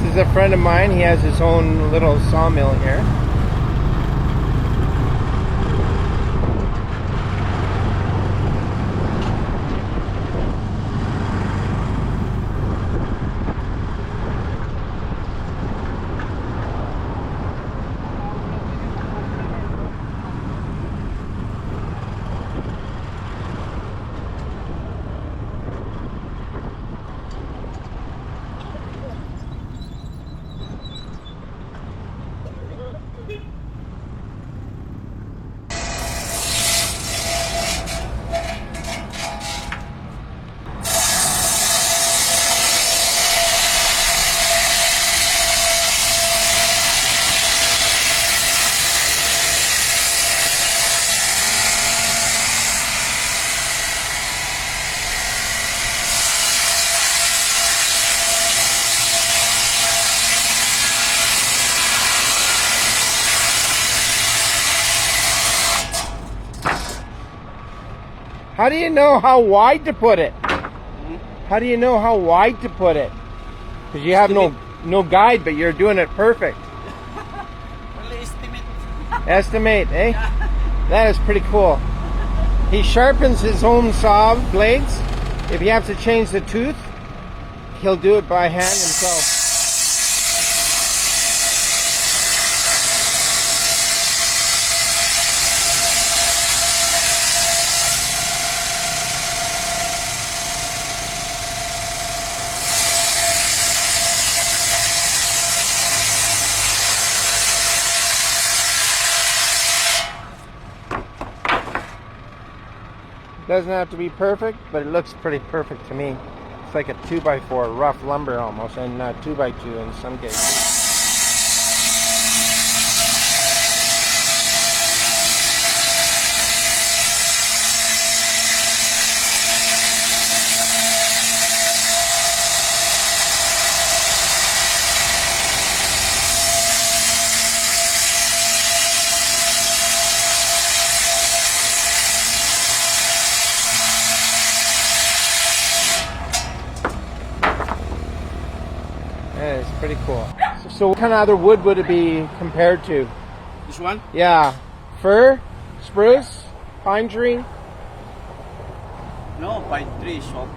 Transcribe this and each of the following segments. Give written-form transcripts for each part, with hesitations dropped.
is a friend of mine. He has his own little sawmill here. How do you know how wide to put it? How do you know how wide to put it? Because you have no guide, but you're doing it perfect. Only estimate. Estimate, eh? That is pretty cool. He sharpens his own saw blades. If you have to change the tooth, he'll do it by hand himself. Doesn't have to be perfect, but it looks pretty perfect to me. It's like a 2x4, rough lumber almost, and 2x2 in some cases. Yeah, it's pretty cool. So what kind of other wood would it be compared to? This one? Yeah. Fir? Spruce? Pine tree? No, pine tree, soft.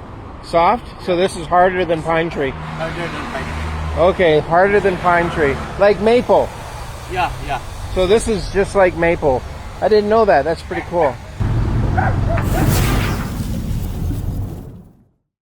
Soft? So this is harder than pine tree. Harder than pine tree. Okay, harder than pine tree. Like maple. Yeah, yeah. So this is just like maple. I didn't know that. That's pretty cool.